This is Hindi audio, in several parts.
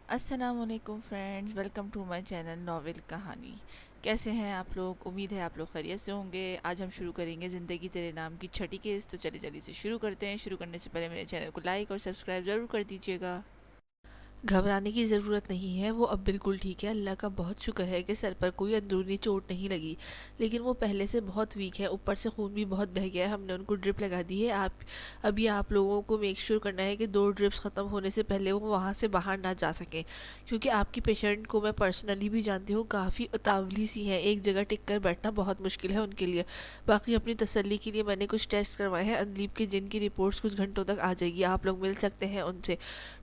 अस्सलामुअलैकुम friends, welcome to my channel novel कहानी। कैसे हैं आप लोग? उम्मीद है आप लोग खैरियत से होंगे। आज हम शुरू करेंगे ज़िंदगी तेरे नाम की छठी केस। तो चले जल्दी से शुरू करते हैं। शुरू करने से पहले मेरे चैनल को लाइक और सब्सक्राइब ज़रूर कर दीजिएगा। घबराने की ज़रूरत नहीं है, वो अब बिल्कुल ठीक है। अल्लाह का बहुत शुक्र है कि सर पर कोई अंदरूनी चोट नहीं लगी, लेकिन वो पहले से बहुत वीक है। ऊपर से खून भी बहुत बह गया है। हमने उनको ड्रिप लगा दी है। अभी आप लोगों को मेक श्योर करना है कि 2 ड्रिप्स ख़त्म होने से पहले वो वहाँ से बाहर ना जा सकें, क्योंकि आपकी पेशेंट को मैं पर्सनली भी जानती हूँ, काफ़ी उतावली सी है। एक जगह टिक कर बैठना बहुत मुश्किल है उनके लिए। बाकी अपनी तसल्ली के लिए मैंने कुछ टेस्ट करवाए हैं अंदलीब के, जिनकी रिपोर्ट्स कुछ घंटों तक आ जाएगी। आप लोग मिल सकते हैं उनसे।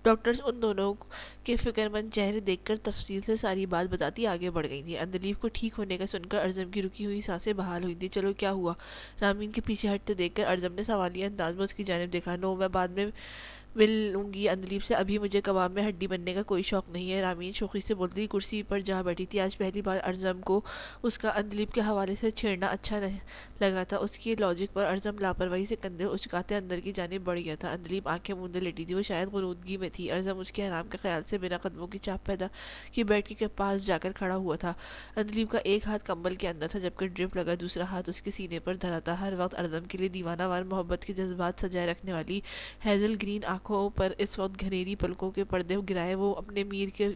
डॉक्टर्स उन दोनों के फिक्रमंद चेहरे देखकर तफसील से सारी बात बताती आगे बढ़ गई थी। अंदलीब को ठीक होने का सुनकर अर्जम की रुकी हुई सांसें बहाल हुई थी। चलो क्या हुआ? रामीन के पीछे हटते देखकर अर्जम ने सवालिया अंदाज में उसकी जानिब देखा। नो, मैं बाद में मिल लूंगी अंदलीब से। अभी मुझे कबाब में हड्डी बनने का कोई शौक नहीं है। रामीन शोखी से बोलती कुर्सी पर जा बैठी थी। आज पहली बार अर्जम को उसका अंदलीब के हवाले से छेड़ना अच्छा नहीं लगा था। उसकी लॉजिक पर अर्जम लापरवाही से कंधे उचकाते अंदर की जानिब बढ़ गया था। अंदलीब आंखें मूंदे लेटी थी। वो शायद गुनूदगी में थी। अर्जम उसके आराम के ख्याल से बिना कदमों की चाप पैदा कि बेड के पास जाकर खड़ा हुआ था। अंदलीब का एक हाथ कंबल के अंदर था, जबकि ड्रिप लगा दूसरा हाथ उसके सीने पर धरा था। हर वक्त अर्जम के लिए दीवाना वार मोहब्बत के जज्बात सजाए रखने वाली हेजल ग्रीन आंखों पर इस वक्त घनेरी पलकों के पर्दे गिराए वो अपने मीर के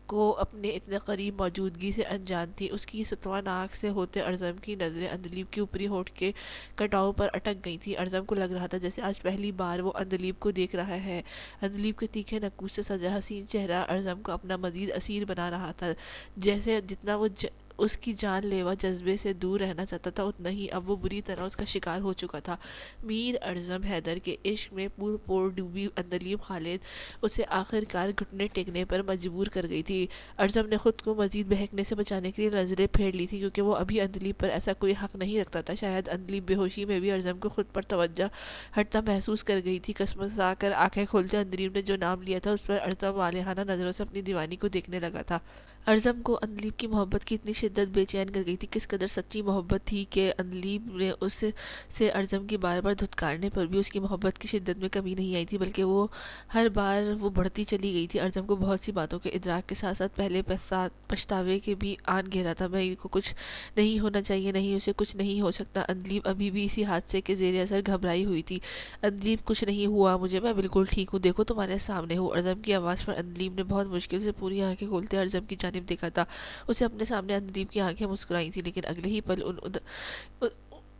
को अपने इतने करीब मौजूदगी से अनजान थी। उसकी सतवा नाक से होते अर्जम की नज़रें अंदलीब की ऊपरी होठ के कटाव पर अटक गई थी। अर्जम को लग रहा था जैसे आज पहली बार वो अंदलीब को देख रहा है। अंदलीब के तीखे नक्कू से सजा हसीन चेहरा अर्जम को अपना मजीद असीर बना रहा था। जैसे जितना वो उसकी जानलेवा जज्बे से दूर रहना चाहता था, उतना ही अब वो बुरी तरह उसका शिकार हो चुका था। मीर अर्जम हैदर के इश्क में पूर पोर डूबी अंदलीब खालिद उसे आखिरकार घुटने टेकने पर मजबूर कर गई थी। अर्जम ने खुद को मजीद बहकने से बचाने के लिए नजरें फेर ली थी, क्योंकि वो अभी अंदलीब पर ऐसा कोई हक नहीं रखता था। शायद अंदलीब बेहोशी में भी अर्जम को खुद पर तवज्जो हटता महसूस कर गई थी। कसमसा कर आंखें खोलते अंदलीब ने जो नाम लिया था, उस पर अर्जम वालेहाना नजरों से अपनी दीवानी को देखने लगा था। अर्जम को अंदलीब की मोहब्बत की इतनी शिद्दत बेचैन कर गई थी। किस कदर सच्ची मोहब्बत थी कि अंदलीब ने उससे अर्जम की बार बार धुतकारने पर भी उसकी मोहब्बत की शिद्दत में कमी नहीं आई थी, बल्कि वो हर बार वो बढ़ती चली गई थी। अर्जम को बहुत सी बातों के इदराक के साथ साथ पहले पछतावे के भी आन घेरा था। मैं इनको कुछ नहीं होना चाहिए, नहीं उसे कुछ नहीं हो सकता। अंदलीब अभी भी इसी हादसे के जेर असर घबराई हुई थी। अंदलीब, कुछ नहीं हुआ मुझे, मैं बिल्कुल ठीक हूँ, देखो तुम्हारे सामने हूँ। अर्जम की आवाज़ पर अंदलीब ने बहुत मुश्किल से पूरी आंखें खोलते अर्जम की जानिब देखा था। उसे अपने सामने अंदलीब की आंखें मुस्कुराई थी, लेकिन अगले ही पल उ,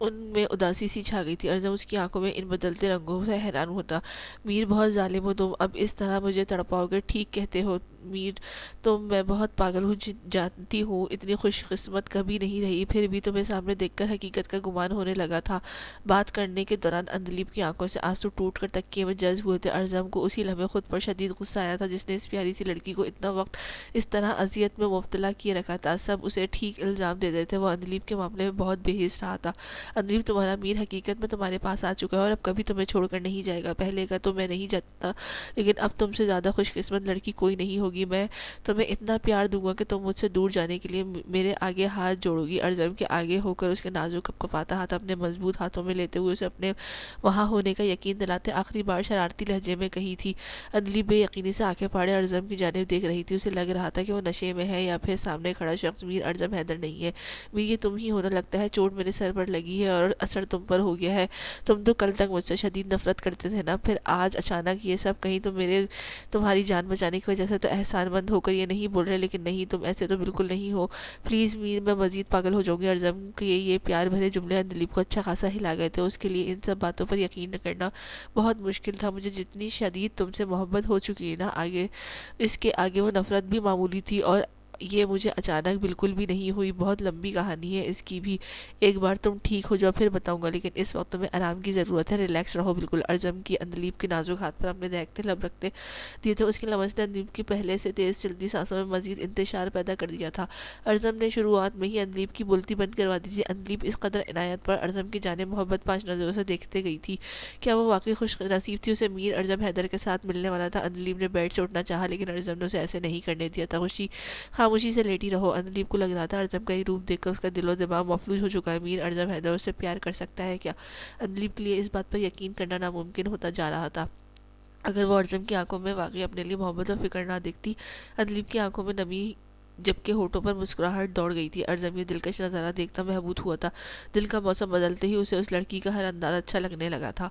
उनमें उदासी सी छा गई थी। अर्जम उसकी आंखों में इन बदलते रंगों से हैरान होता। मीर, बहुत जालिम हो तुम, अब इस तरह मुझे तड़पाओगे? ठीक कहते हो मीर, तुम, मैं बहुत पागल हूँ, जानती हूँ, इतनी खुशकिस्मत कभी नहीं रही। फिर भी तुम्हें सामने देखकर हकीकत का गुमान होने लगा था। बात करने के दौरान अंदलीब की आंखों से आंसू टूट कर तकिए में जज्ब हुए थे। अर्जम को उसी लम्हे खुद पर शदीद गुस्सा आया था, जिसने इस प्यारी सी लड़की को इतना वक्त इस तरह अजियत में मुब्तला किए रखा था। सब उसे ठीक इल्ज़ाम दे देते थे। वो अंदलीब के मामले में बहुत बेहिस रहा था। अंदलीब, तुम्हारा मीर हकीकत में तुम्हारे पास आ चुका है और अब कभी तुम्हें छोड़कर नहीं जाएगा। पहले का तो मैं नहीं जानता, लेकिन अब तुमसे ज़्यादा खुशकिस्मत लड़की कोई नहीं होगी। मैं तुम्हें इतना प्यार दूंगा कि तुम मुझसे दूर जाने के लिए मेरे आगे हाथ जोड़ोगी। अर्जम के आगे होकर उसके नाजुक कपकपाता हाथ अपने मजबूत हाथों में लेते हुए उसे अपने वहाँ होने का यकीन दिलाते आखिरी बार शरारती लहजे में कही थी। अंदलीब बेयकीनी से आंखें फाड़े अर्जम की जानिब देख रही थी। उसे लग रहा था कि वो नशे में है या फिर सामने खड़ा शख्स मीर अर्जम हैदर नहीं है। मीर, ये तुम ही होना लगता है। चोट मेरे सर पर लगी है और असर तुम पर हो गया है। तुम तो कल तक मुझसे शदीद नफरत करते थे ना, फिर आज अचानक ये सब कहीं तो मेरे तुम्हारी जान बचाने की वजह से तो एहसानमंद होकर ये नहीं बोल रहे, लेकिन नहीं, तुम ऐसे तो बिल्कुल नहीं हो। प्लीज़ मीर, मैं मजीद पागल हो जाऊंगी। अर्जम के ये प्यार भरे जुमले अंदलीब को अच्छा खासा हिला गए थे। उसके लिए इन सब बातों पर यकीन करना बहुत मुश्किल था। मुझे जितनी शदीद तुमसे मोहब्बत हो चुकी है ना, आगे इसके आगे वो नफरत भी मामूली थी, और ये मुझे अचानक बिल्कुल भी नहीं हुई। बहुत लंबी कहानी है इसकी भी। एक बार तुम ठीक हो जाओ फिर बताऊंगा, लेकिन इस वक्त तुम्हें आराम की ज़रूरत है। रिलैक्स रहो बिल्कुल। अर्जम की अंदलीब के नाजुक हाथ पर अपने दहकते लब रखते दिए थे। उसकी लमस ने अंदलीब की पहले से तेज़ चलती सांसों में मजीद इंतशार पैदा कर दिया था। अर्जम ने शुरुआत में ही अंदलीब की बोलती बंद करवा दी थी। अंदलीब इस कदर इनायत पर अर्जम की जाने मोहब्बत पाँच नज़रों से देखते गई थी। क्या वो वाकई खुश नसीब थी? उसे मीर अर्जम हैदर के साथ मिलने वाला था। अंदलीब ने बेड से उठना चाहा, लेकिन अर्जम ने उसे ऐसे नहीं करने दिया था। खामोशी से लेटी रहो। अंदलीब को लग रहा था अर्जम का ये रूप देखकर उसका दिलो दिमाग मफलूज हो चुका है। मीर अर्जम हैदर उससे प्यार कर सकता है क्या? अंदलीब के लिए इस बात पर यकीन करना नामुमकिन होता जा रहा था। अगर वो अर्ज़म की आंखों में वाकई अपने लिए मोहब्बत और फिक्र ना दिखती। अदलीब की आंखों में नमी जबकि होठों पर मुस्कुराहट दौड़ गई थी। अर्ज़म ये दिलकश नज़ारा देखता महबूब हुआ था। दिल का मौसम बदलते ही उसे उस लड़की का हर अंदाज अच्छा लगने लगा था।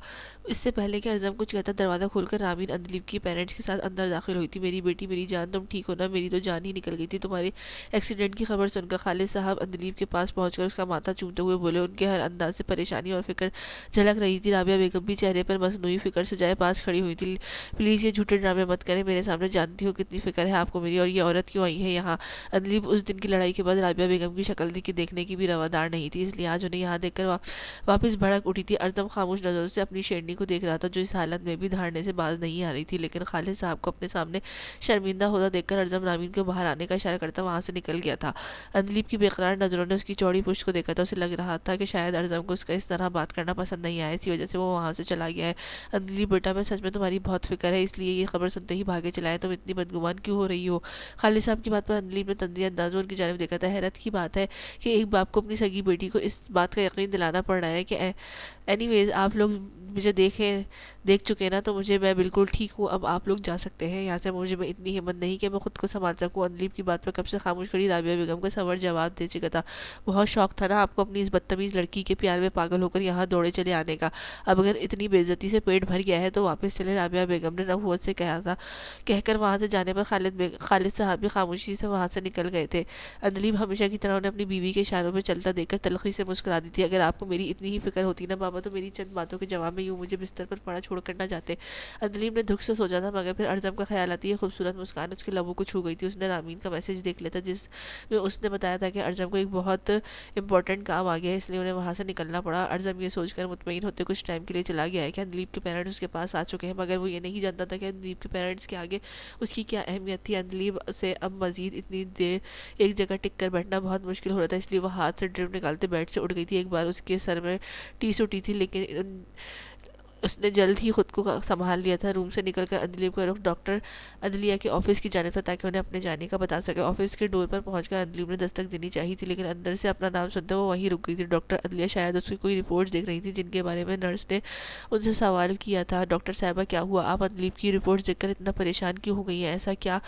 इससे पहले कि अर्ज़म कुछ कहता, दरवाज़ा खोलकर रामीन अदलीब की पेरेंट्स के साथ अंदर दाखिल हुई थी। मेरी बेटी, मेरी जान, तुम ठीक हो ना? मेरी तो जान ही निकल गई थी तुम्हारे एक्सीडेंट की खबर सुनकर। खालिद साहब अदलीब के पास पहुंचकर उसका माथा चूमते हुए बोले। उनके हर अंदाज से परेशानी और फिक्र झलक रही थी। राबिया बेगम भी चेहरे पर मसनूई फिक्र सजाए पास खड़ी हुई थी। प्लीज़ ये झूठे ड्रामे मत करें मेरे सामने, जानती हो कितनी फिक्र है आपको मेरी, और ये औरत क्यों आई है यहाँ? अदलीब उस दिन की लड़ाई के बाद राबिया बेगम की शक्ल देखने की भी रवादार नहीं थी, इसलिए आज उन्हें यहाँ देखकर वापस भड़क उठी थी। अर्ज़म खामोश नज़रों से अपनी शेरनी को देख रहा था, जो इस हालत में भी धारने से बाज नहीं आ रही थी। लेकिन खालिद साहब को अपने सामने शर्मिंदा होता देखकर अर्ज़म रामीन को बाहर आने का इशारा करता वहाँ से निकल गया था। अदलीब की बेकरार नज़रों ने उसकी चौड़ी पुश्त को देखा था। उसे लग रहा था कि शायद अर्ज़म को उसका इस तरह बात करना पसंद नहीं आया, इसी वजह से वो वहाँ से चला गया है। अदलीब बेटा, मैं सच में तुम्हारी बहुत फिक्र है, इसलिए ये खबर सुनते ही भागे चलाए। तुम इतनी बदगुमान क्यों हो रही हो? खालिद साहब की बात पर अदलीब ने तंज़ी अंदाज़ में उनकी जानिब देखा था। हैरत की बात है कि एक बाप को अपनी सगी बेटी को इस बात का यकीन दिलाना पड़ रहा है कि एनीवेज आप लोग मुझे देख चुके ना, तो मैं बिल्कुल ठीक हूँ। अब आप लोग जा सकते हैं यहाँ से। मुझे में इतनी हिम्मत नहीं कि मैं खुद को संभाल सकूँ। अदलीब की बात पर कब से खामोश खड़ी राबिया बेगम को सवर जवाब दे चुका था। बहुत शौक था ना आपको अपनी इस बदतमीज़ लड़की के प्यार में पागल होकर यहाँ दौड़े चले आने का। अब अगर इतनी बेइज्जती से पेट भर गया है तो वापस चले, राबिया बेगम ने नफ़ुवत से कहा था। कहकर वहाँ से जाने पर खालिद साहब भी खामोशी से वहाँ से निकल गए थे। अदलीब हमेशा की तरह उन्हें अपनी बीवी के इशारों में चलता देखकर तलखी से मुस्कुरा दी थी। अगर आपको मेरी इतनी ही फिक्र होती ना बाबा, तो मेरी चंद बातों के जवाब में यूँ मुझे बिस्तर पर पड़ा छोड़ कर ना जाते। अदलीब ने दुख से सोचा था, मगर फिर अर्ज़म का ख्याल आती है खूबसूरत मुस्कान उसके लबों को छू गई थी। उसने रामीन का मैसेज देख लिया था, जिसमें उसने बताया था कि अर्ज़म को एक बहुत इंपॉर्टेंट काम आ गया है, इसलिए उन्हें वहाँ से निकलना पड़ा। अर्ज़म ये सोचकर मुतमईन होते कुछ टाइम के लिए चला गया है कि अदलीब के पेरेंट्स उसके पास आ चुके हैं, मगर वो ये नहीं जानता था कि अदलीब के पेरेंट्स के आगे उसकी क्या अहमियत थी। अदलीब से अब मज़ीद इतनी देर एक जगह टिक कर बैठना बहुत मुश्किल हो रहा था, इसलिए वह हाथ से ड्रिप निकालते बेड से उठ गई थी। एक बार उसके सर में टीस उठी थी, लेकिन उसने जल्द ही खुद को संभाल लिया था। रूम से निकलकर अदलीब का रुख डॉक्टर अदलिया के ऑफिस की जानिब था, ताकि उन्हें अपने जाने का बता सके। ऑफिस के डोर पर पहुंचकर अदलीब ने दस्तक देनी चाहिए थी, लेकिन अंदर से अपना नाम सुनते वो वहीं रुक गई थी। डॉक्टर अदलिया शायद उसकी कोई रिपोर्ट देख रही थी, जिनके बारे में नर्स ने उनसे सवाल किया था। डॉक्टर साहबा, क्या हुआ? आप अदलीब की रिपोर्ट देखकर इतना परेशान क्यों हो गई हैं? ऐसा क्या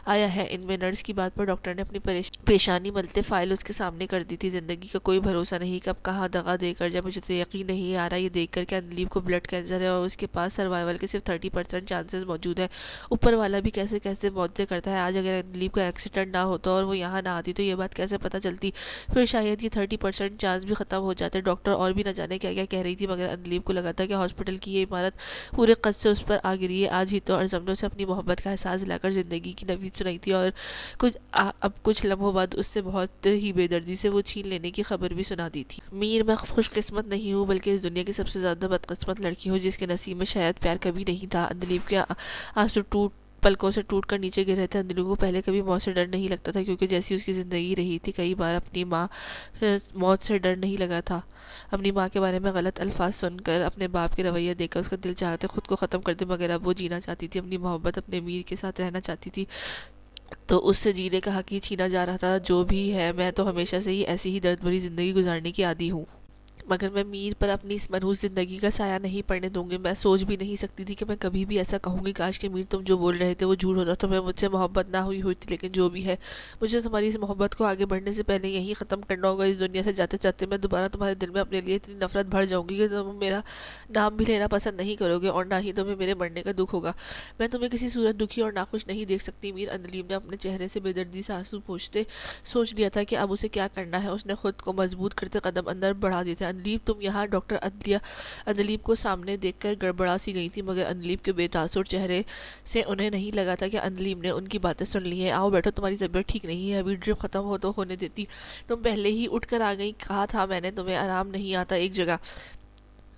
आया है इनमें? नर्स की बात पर डॉक्टर ने अपनी पेशानी मलते फाइल उसके सामने कर दी थी। जिंदगी का कोई भरोसा नहीं, कब कहाँ दगा देकर जाए। मुझे तो यकीन नहीं आ रहा ये देखकर कि अदलीब को ब्लड कैंसर है और उसके पास सर्वाइवल के सिर्फ 30% चांसेस मौजूद है। ऊपर वाला भी कैसे कैसे मौतें करता है। आज अगर अदलीब का एक्सीडेंट ना होता और वो यहाँ ना आती तो ये बात कैसे पता चलती? फिर शायद ये 30% चांस भी ख़त्म हो जाते। डॉक्टर और भी न जाने क्या क्या कह रही थी, मगर अदलीब को लगा था कि हॉस्पिटल की ये इमारत पूरे कद से उस पर आ गिरी है। आज ही तो अर्ज़म ने उसे अपनी मोहब्बत का एहसास दिलाकर ज़िंदगी की नवीद सुनाई थी, और अब कुछ लम्हों बाद उससे बहुत ही बेदर्दी से वो छीन लेने की खबर भी सुना दी थी। मीर, मैं खुशकिस्मत नहीं हूँ, बल्कि इस दुनिया की सबसे ज़्यादा बदकिस्मत लड़की हूँ, जिसके नसीब में शायद प्यार कभी नहीं था। अदलीब के आंसू पलकों से टूट कर नीचे गिर रहे थे। अदलीब को पहले कभी मौत से डर नहीं लगता था, क्योंकि जैसी उसकी ज़िंदगी रही थी, कई बार अपनी माँ मौत से डर नहीं लगा था। अपनी माँ के बारे में गलत अल्फाज सुनकर, अपने बाप के रवैया देखकर उसका दिल चाहते खुद को ख़त्म कर दे, मगर अब वो जीना चाहती थी अपनी मोहब्बत, अपने मीर के साथ रहना चाहती थी। तो उससे जीने का हक ही छीना जा रहा था। जो भी है, मैं तो हमेशा से ही ऐसी ही दर्द भरी ज़िंदगी गुजारने की आदी हूँ, मगर मैं मीर पर अपनी इस मनहूस ज़िंदगी का साया नहीं पड़ने दूंगी। मैं सोच भी नहीं सकती थी कि मैं कभी भी ऐसा कहूँगी, काश कि मीर तुम जो बोल रहे थे वो झूठ होता, तुम्हें मुझसे मोहब्बत ना हुई होती। लेकिन जो भी है, मुझे तुम्हारी इस मोहब्बत को आगे बढ़ने से पहले यहीं ख़त्म करना होगा। इस दुनिया से जाते जाते मैं दोबारा तुम्हारे दिल में अपने लिए इतनी नफरत भर जाऊँगी कि तुम मेरा नाम भी लेना पसंद नहीं करोगे, और ना ही तुम्हें मेरे मरने का दुख होगा। मैं तुम्हें किसी सूरत दुखी और नाखुश नहीं देख सकती मीर। अदलीब ने अपने चेहरे से बेदर्दी से आंसू पोंछते सोच लिया था कि अब उसे क्या करना है। उसने खुद को मजबूत करते कदम अंदर बढ़ा दिए थे। अदलीब, तुम यहाँ? डॉक्टर अदलिया अदलीब को सामने देखकर गड़बड़ा सी गई थी, मगर अदलीब के बेतासुर चेहरे से उन्हें नहीं लगा था कि अदलीब ने उनकी बातें सुन ली हैं। आओ बैठो, तुम्हारी तबीयत ठीक नहीं है, अभी ड्रिप खत्म हो तो होने देती। तुम पहले ही उठ कर आ गई, कहा था मैंने तुम्हें आराम नहीं आता एक जगह।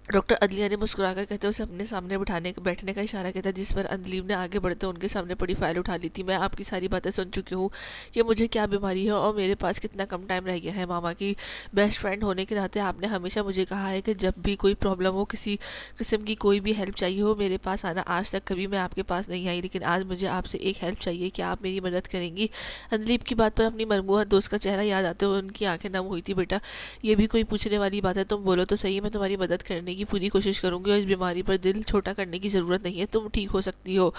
डॉक्टर अदलिया ने मुस्कुराकर कहते उसे अपने सामने बैठने का इशारा किया था, जिस पर अदलीब ने आगे बढ़ते उनके सामने पड़ी फाइल उठा ली थी। मैं आपकी सारी बातें सुन चुकी हूँ कि मुझे क्या बीमारी है और मेरे पास कितना कम टाइम रह गया है। मामा की बेस्ट फ्रेंड होने के नाते आपने हमेशा मुझे कहा है कि जब भी कोई प्रॉब्लम हो, किसी किस्म की कोई भी हेल्प चाहिए हो, मेरे पास आना। आज तक कभी मैं आपके पास नहीं आई, लेकिन आज मुझे आपसे एक हेल्प चाहिए, क्या आप मेरी मदद करेंगी? अदलीब की बात पर अपनी मरमुआ दोस्त का चेहरा याद आते हुए उनकी आंखें नम हुई थी। बेटा, ये भी कोई पूछने वाली बात है? तुम बोलो तो सही, मैं तुम्हारी मदद करने की पूरी कोशिश करूँगी और इस बीमारी पर दिल छोटा करने की ज़रूरत नहीं है, तुम ठीक हो सकती हो।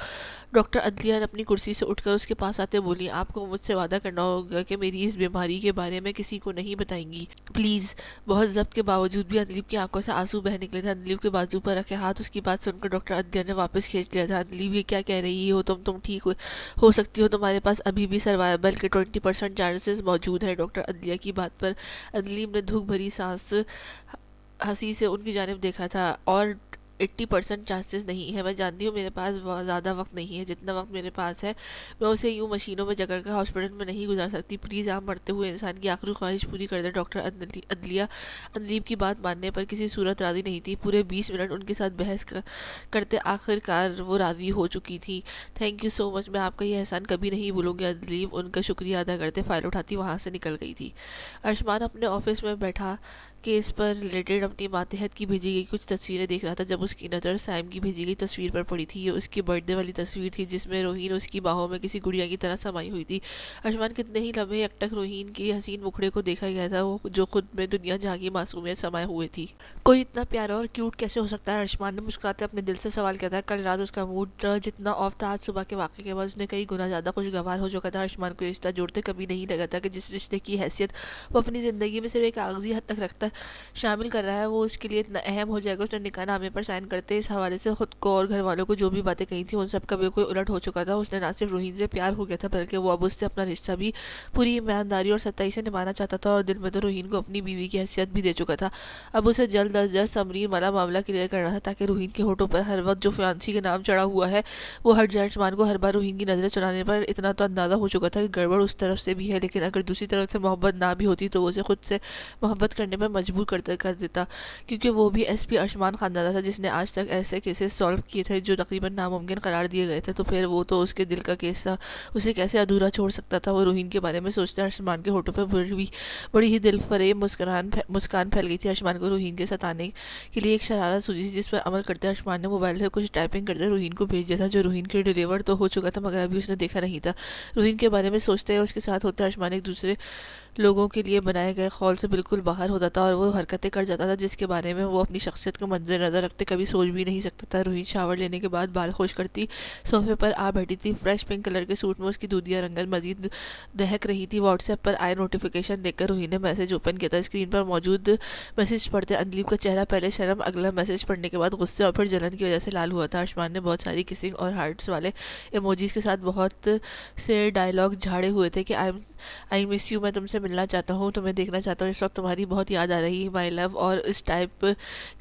डॉक्टर अदलिया ने अपनी कुर्सी से उठकर उसके पास आते बोली, आपको मुझसे वादा करना होगा कि मेरी इस बीमारी के बारे में किसी को नहीं बताएंगी, प्लीज़। बहुत जब्त के बावजूद भी अदलीब की आंखों से आंसू बह निकले थे। अदलीब के बाजू पर रखे हाथ उसकी बात सुनकर डॉक्टर अदलिया ने वापस खींच लिया था। अदलीब, ये क्या कह रही हो तुम ठीक हो सकती हो, तुम्हारे पास अभी भी सर्वाइवल के 20% चांसेस मौजूद है। डॉक्टर अदलिया की बात पर अदलीब ने धुक भरी सांस हंसी से उनकी जानिब देखा था। और 80% चांसेस नहीं है। मैं जानती हूँ मेरे पास ज़्यादा वक्त नहीं है, जितना वक्त मेरे पास है मैं उसे यूँ मशीनों में जकड़ कर हॉस्पिटल में नहीं गुजार सकती। प्लीज़ आप मरते हुए इंसान की आखिरी ख्वाहिश पूरी कर दे। डॉक्टर अदलिया अदलीब की बात मानने पर किसी सूरत राज़ी नहीं थी। पूरे 20 मिनट उनके साथ बहस करते आखिरकार वो राज़ी हो चुकी थी। थैंक यू सो मच, मैं आपका ये एहसान कभी नहीं भूलूंगी। अदलीब उनका शुक्रिया अदा करते फाइल उठाती वहाँ से निकल गई थी। अर्शमान अपने ऑफिस में बैठा केस पर रिलेटेड अपनी मातहत की भेजी गई कुछ तस्वीरें देख रहा था जब उसकी नज़र सैम की भेजी गई तस्वीर पर पड़ी थी। ये उसकी बर्थडे वाली तस्वीर थी जिसमें रोहीन उसकी बाहों में किसी गुड़िया की तरह समाई हुई थी। अर्शमान कितने ही लम्हे अकटक रोहीन के हसीन मुखड़े को देखा गया था, वो जो खुद में दुनिया जहाँ की मासूमियत समाये हुए थी। कोई इतना प्यारा और क्यूट कैसे हो सकता है? अर्शमान ने मुस्कुराते अपने दिल से सवाल किया था। कल रात उसका मूड जितना ऑफ था, आज सुबह के वाक़े के बाद उसने कई गुना ज़्यादा खुशगवार हो चुका था। अर्शमान को रिश्ता जोड़ते कभी नहीं लगा था कि जिस रिश्ते की हैसियत वो अपनी ज़िंदगी में सिर्फ एक कागजी हद तक रखता शामिल कर रहा है वो उसके लिए इतना अहम हो जाएगा। उसने निकाह नामे पर साइन करते इस हवाले से खुद को और घर वालों को जो भी बातें कही थी उन सब का बिल्कुल उलट हो चुका था। उसने ना सिर्फ रोहीन से प्यार हो गया था बल्कि वो अब उससे अपना रिश्ता भी पूरी ईमानदारी और सच्चाई से निभाना चाहता था और दिल में तो रोहीन को अपनी बीवी की हैसियत भी दे चुका था। अब उसे जल्द अज जल्द समरीन वाला मामला क्लियर करना था ताकि रोहीन के होठों पर हर वक्त जो फियांसी के नाम चढ़ा हुआ है वो हट जाए। अर्शमान को हर बार रोहीन की नज़रें चुराने पर इतना तो अंदाज़ा हो चुका था कि गड़बड़ उस तरफ से भी है, लेकिन अगर दूसरी तरफ से मोहब्बत ना भी होती तो वो उसे खुद से मोहब्बत करने पर मजबूर कर देता, क्योंकि वो भी एसपी अर्शमान खानदादा था जिसने आज तक ऐसे केसेस सॉल्व किए थे जो तकरीबन नामुमकिन करार दिए गए थे। तो फिर वो तो उसके दिल का केस था, उसे कैसे अधूरा छोड़ सकता था। वो रोहीन के बारे में सोचते अर्शमान के होठों पर बड़ी ही दिल फरेब मुस्कान फैल गई थी। अर्शमान को रोहीन के सताने के लिए एक शरारत सूझी थी जिस पर अमल करते अर्शमान ने मोबाइल से कुछ टाइपिंग करते रोहीन को भेज दिया था जो रोहीन के डिलीवर तो हो चुका था मगर अभी उसने देखा नहीं था। रोहीन के बारे में सोचते हुए उसके साथ होते अर्शमान एक दूसरे लोगों के लिए बनाए गए खौल से बिल्कुल बाहर होता था और वो हरकतें कर जाता था जिसके बारे में वो अपनी शख्सियत को मद्देनजर रखते कभी सोच भी नहीं सकता था। रोहीन शावर लेने के बाद बाल खुश करती सोफे पर आ बैठी थी। फ्रेश पिंक कलर के सूट में उसकी दूधिया रंगत मजीद दहक रही थी। व्हाट्सएप पर आए नोटिफिकेशन देखकर रोहीन ने मैसेज ओपन किया था। स्क्रीन पर मौजूद मैसेज पढ़ते अदलीब का चेहरा पहले शर्म, अगला मैसेज पढ़ने के बाद गुस्से और फिर जलन की वजह से लाल हुआ था। अर्शमान ने बहुत सारी किसिंग और हार्ट्स वाले इमोजीज के साथ बहुत से डायलॉग झाड़े हुए थे कि आई मिस यू, मैं तुमसे मिलना चाहता हूँ, तुम्हें देखना चाहता हूँ, इस वक्त तुम्हारी बहुत याद आ रही है, माई लव, और इस टाइप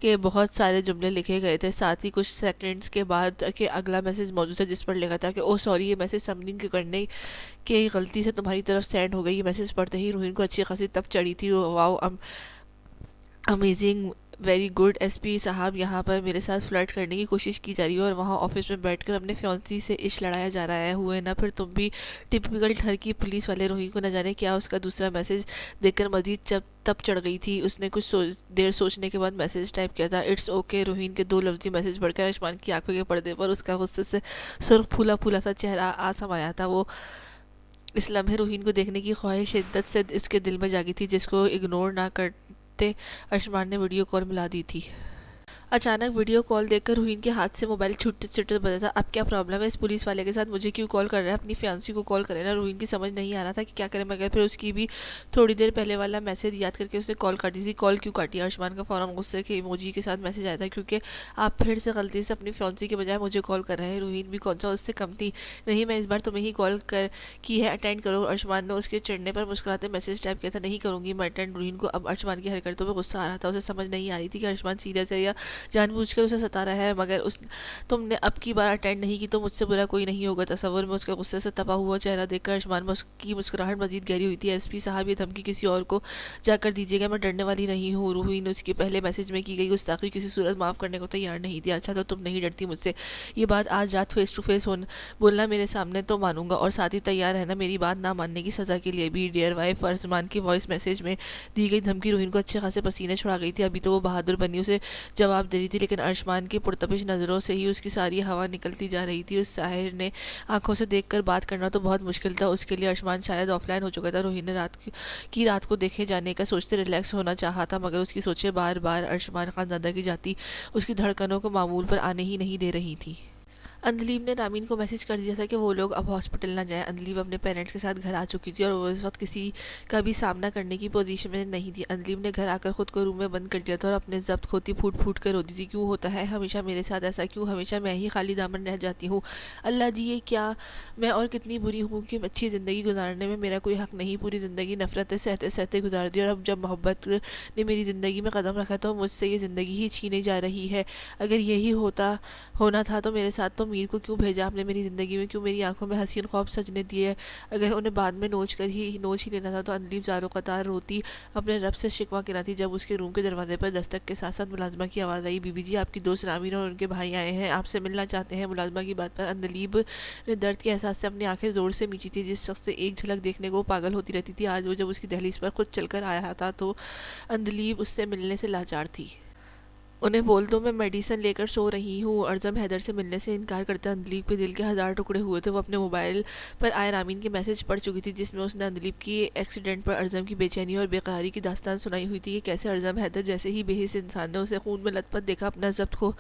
के बहुत सारे जुमले लिखे गए थे। साथ ही कुछ सेकंड्स के बाद के अगला मैसेज मौजूद था जिस पर लिखा था कि ओ सॉरी, ये मैसेज सबमिट करने की गलती से तुम्हारी तरफ सेंड हो गई। ये मैसेज पढ़ते ही रोहीन को अच्छी खासी तब चढ़ी थी। Wow, amazing, very good, SP साहब यहाँ पर मेरे साथ फ्लर्ट करने की कोशिश की जा रही है और वहाँ ऑफिस में बैठकर अपने फियांसी से इश्क लड़ाया जा रहा है, हुए ना फिर तुम भी टिपिकल ठर की पुलिस वाले। रोहीन को न जाने क्या उसका दूसरा मैसेज देखकर मजीद तब चढ़ गई थी। उसने कुछ देर सोचने के बाद मैसेज टाइप किया था, इट्स ओके। रोहीन के दो लफ्जी मैसेज पढ़कर आयुष्मान की आंखों के पर्दे पर उसका गुस्से से सुर्ख फूला फूला सा चेहरा आ समाया था। वो इस लम्हे रोहीन को देखने की ख्वाहिश शिद्दत से इसके दिल में जागी थी जिसको इग्नोर ना करते अर्शमान ने वीडियो कॉल मिला दी थी। अचानक वीडियो कॉल देखकर रोहीन के हाथ से मोबाइल छूटते छूटते बजा था। अब क्या प्रॉब्लम है इस पुलिस वाले के साथ, मुझे क्यों कॉल कर रहा है? अपनी फियांसी को कॉल करे ना। रोहीन की समझ नहीं आ रहा था कि क्या करे, मगर फिर उसकी भी थोड़ी देर पहले वाला मैसेज याद करके उसने कॉल काटी थी। कॉल क्यों काटी? अर्शमान का फौरन गुस्से के इमोजी के साथ मैसेज आया था, क्योंकि आप फिर से गलती से अपनी फियांसी के बजाय मुझे कॉल कर रहे हैं। रोहीन भी कौन सा उससे कम थी। नहीं, मैं इस बार तुम्हें ही कॉल की है, अटेंड करो। अर्शमान ने उसके चढ़ने पर मुस्कुराते मैसेज टाइप किया था, नहीं करूँगी मैं अटेंड। रोहीन को अब अर्शमान की हरकतों पर गुस्सा आ रहा था। उसे समझ नहीं आ रही थी कि अर्शमान सीरियस है या जानबूझकर उसे सता रहा है, मगर तुमने अब की बार अटेंड नहीं की तो मुझसे बुरा कोई नहीं होगा। तसव्वुर में उसका गुस्से से तपा हुआ चेहरा देखकर अर्शमान की मुस्कुराहट मजीद गहरी हुई थी। एसपी साहब, ये धमकी किसी और को जाकर दीजिएगा, मैं डरने वाली नहीं हूँ। रोहीन ने उसके पहले मैसेज में की गई गुस्ताखी किसी सूरत माफ़ करने को तैयार नहीं थी। अच्छा तो तुम नहीं डरती मुझसे? ये बात आज रात फेस टू फेस बोलना मेरे सामने तो मानूंगा, और साथ ही तैयार है ना मेरी बात ना मानने की सज़ा के लिए भी? डियर वाइफ, अर्शमान की वॉइस मैसेज में दी गई धमकी रोहीन को अच्छे खासे पसीने छुड़ा गई थी। अभी तो वो बहादुर बनी उसे जवाब जवाब दे रही थी, लेकिन अरशमान की पुरतपिश नज़रों से ही उसकी सारी हवा निकलती जा रही थी। उस साहिर ने आंखों से देखकर बात करना तो बहुत मुश्किल था, उसके लिए अरशमान शायद ऑफलाइन हो चुका था। रोहित ने रात को देखे जाने का सोचते रिलैक्स होना चाहा था, मगर उसकी सोचें बार बार अरशमान खानज़ादा की जाती उसकी धड़कनों को मामूल पर आने ही नहीं दे रही थी। अंधलीब ने रामीन को मैसेज कर दिया था कि वो लोग अब हॉस्पिटल ना जाएं। अंधलीब अपने पेरेंट्स के साथ घर आ चुकी थी और वो इस वक्त किसी का भी सामना करने की पोजीशन में नहीं थी। अंधलीब ने घर आकर खुद को रूम में बंद कर दिया था और अपने जब्त खोती फूट फूट कर रोती थी। क्यों होता है हमेशा मेरे साथ ऐसा, क्यों हमेशा मैं ही खाली दामन रह जाती हूँ। अल्लाह जी, ये क्या मैं और कितनी बुरी हूँ कि अच्छी ज़िंदगी गुजारने में मेरा कोई हक़ नहीं। पूरी ज़िंदगी नफ़रतें सहते सहते गुजार दी और अब जब मोहब्बत ने मेरी ज़िंदगी में कदम रखा तो मुझसे ये ज़िंदगी ही छीनी जा रही है। अगर यही होना था तो मेरे साथ तो मीर को क्यों भेजा आपने मेरी ज़िंदगी में, क्यों मेरी आंखों में हसीन ख्वाब सजने दिए। अगर उन्हें बाद में नोच ही लेना था तो अंधलीब ज़ारो कतार रोती अपने रब से शिकवा गिराती जब उसके रूम के दरवाजे पर दस्तक के साथ साथ मुलाजमा की आवाज़ आई। बीबी जी, आपकी दोस्त रामीन और उनके भाई आए हैं, आपसे मिलना चाहते हैं। मुलाजमा की बात पर अंधलीब ने दर्द के एहसास से अपनी आंखें ज़ोर से मींची थी। जिस शख्स से एक झलक देखने को पागल होती रहती थी, आज वो जब उसकी दहलीज पर खुद चलकर आया था तो अंधलीब उससे मिलने से लाचार थी। उन्हें बोल दो मैं मेडिसिन लेकर सो रही हूँ। अर्ज़म हैदर से मिलने से इनकार करता अंधलीब के दिल के हज़ार टुकड़े हुए थे। वो अपने मोबाइल पर आए रामीन के मैसेज पढ़ चुकी थी, जिसमें उसने अंधलीब की एक्सीडेंट पर अर्ज़म की बेचैनी और बेकरारी की दास्तान सुनाई हुई थी कि कैसे अर्ज़म हैदर जैसे ही बेहिस इंसान ने उसे खून में लथपथ देखा, अपना जब्त खो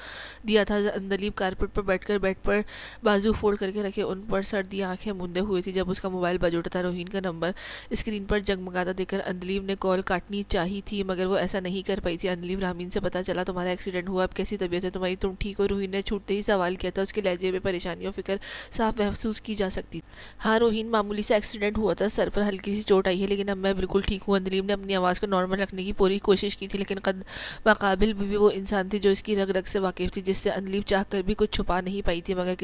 दिया था। अंधलीब कारपेट पर बैठकर बेड पर बाजू फोड़ करके रखे उन पर सर्दी आंखें मूंदे हुए थी जब उसका मोबाइल बज उठा था। रोहिन का नंबर स्क्रीन पर जगमगाता देखकर अंधलीब ने कॉल काटनी चाही थी, मगर वो ऐसा नहीं कर पाई थी। अंधलीब, रामीन से पता चला तुम्हारा एक्सीडेंट हुआ, अब कैसी तबीयत है तुम्हारी, तुम ठीक हो? रोहिन ने छूटते ही सवाल किया था। उसके लहजे में परेशानी और फिक्र साफ महसूस की जा सकती। हाँ रोहिन, मामूली सा एक्सीडेंट हुआ था, सर पर हल्की सी चोट आई है, लेकिन अब मैं बिल्कुल ठीक हूँ। अंधलीब ने अपनी आवाज़ को नॉर्मल रखने की पूरी कोशिश की थी, लेकिन कद मकाबिल भी वो इंसान थी जो इसकी रग रग से वाकिफ थी, जिससे अंधलीब चाह कर भी कुछ छुपा नहीं पाई थी, मगर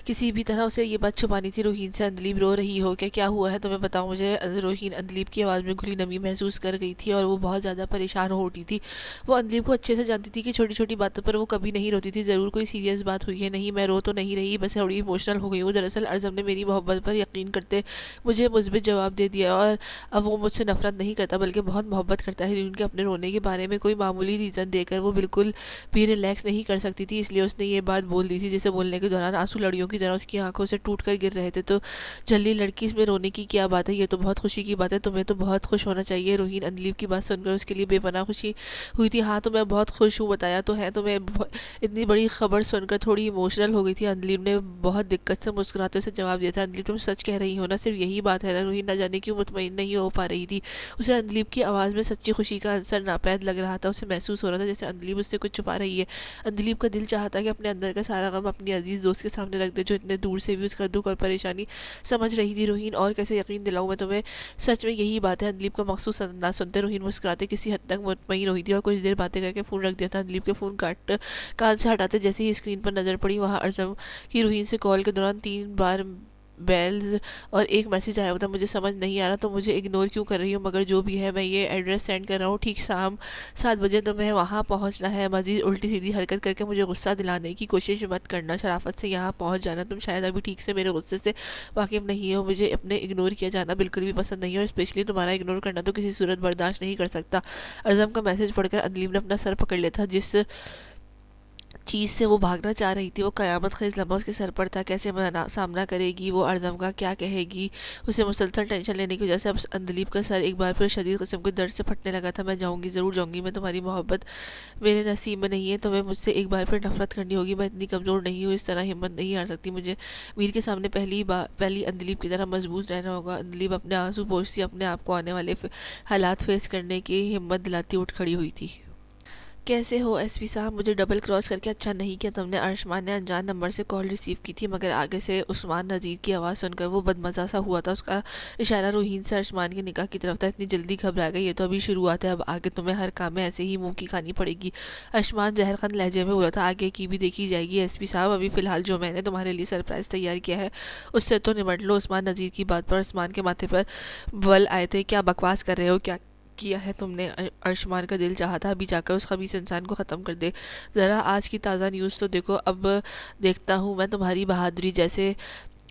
किसी भी तरह उसे ये बात छुपानी थी। रोहिन से, अंधलीब रो रही हो क्या, क्या हुआ है तुम्हें, बताओ मुझे। रोहिन अंधलीब की आवाज़ में घुली नमी महसूस कर गई थी और वो बहुत ज़्यादा परेशान हो उठी थी। वो अंधलीब को अच्छे से जानती थी कि छोटी छोटी बातों पर वो कभी नहीं रोती थी। ज़रूर कोई सीरियस बात हुई है। नहीं, मैं रो तो नहीं रही, बस थोड़ी इमोशनल हो गई हूँ। दरअसल अर्ज़म ने मेरी मोहब्बत पर यकीन करते मुझे मुस्बित जवाब दे दिया और अब वो मुझसे नफरत नहीं करता बल्कि बहुत मोहब्बत करता है। उनके अपने रोने के बारे में कोई मामूली रीज़न देकर वो बिल्कुल भी रिलैक्स नहीं कर सकती थी, इसलिए उसने ये बात बोल दी थी, जिसे बोलने के दौरान आंसू लड़ियों की तरह उसकी आंखों से टूट कर गिर रहे थे। तो जल्दी लड़की, इसमें रोने की क्या बात है, ये तो बहुत खुशी की बात है, तुम्हें तो बहुत खुश होना चाहिए। रोहिन, अंधलीब की बात सुनकर उसके लिए बेपनाह खुशी हुई थी। हाँ तो मैं बहुत खुश हूँ, बताया तो है तुम्हें। इतनी बड़ी खबर सुनकर थोड़ी इमोशनल हो गई थी। अंधलीब ने बहुत दिक्कत से मुस्कुराते से जवाब दिया था। अंधलीब, तुम सच कह रही हो ना, सिर्फ यही बात है ना? रोहिन न जाने क्यों मुतमईन नहीं हो पा रही थी। उसे अंधलीब की आवाज़ में सच्ची खुशी का अंसर नापैद लग रहा था। उसे महसूस हो रहा था जैसे अंधलीब उससे कुछ छुपा रही है। अंधलीब का दिल चाहता कि अपने अंदर का सारा गम अपनी अजीज दोस्त के सामने रख दे, जो इतने दूर से भी उसका दुख और परेशानी समझ रही थी। रोहिन, और कैसे यकीन दिलाऊं मैं तुम्हें, सच में यही बात है। अंधलीब का मखसूस ना सुनते रोहिन मुस्कुराते किसी हद तक मुतमईन हुई थी और कुछ देर बातें करके फ़ोन रख दिया था। अंधलीब के फ़ोन कान से हटाते जैसे ही स्क्रीन पर नज़र पड़ी, वहाँ अर्ज़म की रोहिन से कॉल के दौरान 3 बार बेल्स और एक मैसेज आया हुआ था। मुझे समझ नहीं आ रहा तो मुझे इग्नोर क्यों कर रही हो, मगर जो भी है मैं ये एड्रेस सेंड कर रहा हूँ, ठीक शाम 7 बजे तुम्हें वहाँ पहुँचना है। मज़ीद उल्टी सीधी हरकत करके मुझे गुस्सा दिलाने की कोशिश मत करना, शराफत से यहाँ पहुँच जाना। तुम शायद अभी ठीक से मेरे गुस्से से वाकिफ़ नहीं हो। मुझे अपने इग्नोर किया जाना बिल्कुल भी पसंद नहीं है और स्पेशली तुम्हारा इग्नोर करना तो किसी सूरत बर्दाश्त नहीं कर सकता। अर्ज़म का मैसेज पढ़कर अंधलीब ने अपना सर पकड़ लिया था। जिस चीज़ से वो भागना चाह रही थी वो क़यामत ख़ेज़ लम्हा उसके सर पर था। कैसे सामना करेगी वो, अर्ज़म का क्या कहेगी। उसे मुसलसल टेंशन लेने की वजह से अब अंधलीब का सर एक बार फिर शदीद किस्म के दर्द से फटने लगा था। मैं जाऊँगी, ज़रूर जाऊँगी, मैं तुम्हारी मोहब्बत मेरे नसीब में नहीं है, तुम्हें मुझसे एक बार फिर नफरत करनी होगी। मैं इतनी कमज़ोर नहीं हूँ, इस तरह हिम्मत नहीं हार सकती। मुझे मीर के सामने पहली अंधलीब की तरह मजबूत रहना होगा। अंधलीब अपने आंसू पोंछती अपने आप को आने वाले हालात फेस करने की हिम्मत दिलाती उठ खड़ी हुई थी। कैसे हो एसपी साहब, मुझे डबल क्रॉस करके अच्छा नहीं किया तुमने। अरशमान ने अनजान नंबर से कॉल रिसीव की थी, मगर आगे से उस्मान नज़ीर की आवाज़ सुनकर वो बदमज़ा सा हुआ था। उसका इशारा रोहिन से अरशमान के निकाह की तरफ था। इतनी जल्दी घबरा गई, ये तो अभी शुरुआत है, अब आगे तुम्हें हर काम में ऐसे ही मुंह की खानी पड़ेगी। अरशमान जहरखंद लहजे में बोला था। आगे की भी देखी जाएगी एसपी साहब, अभी फ़िलहाल जो मैंने तुम्हारे लिए सरप्राइज़ तैयार किया है उससे तो निपट लो। उस्मान नज़ीर की बात पर उस्मान के माथे पर बल आए थे। क्या बकवास कर रहे हो, क्या किया है तुमने? अरशमान का दिल चाहा था अभी जाकर उस खबीस इंसान को ख़त्म कर दे। ज़रा आज की ताज़ा न्यूज़ तो देखो। अब देखता हूँ मैं तुम्हारी बहादुरी जैसे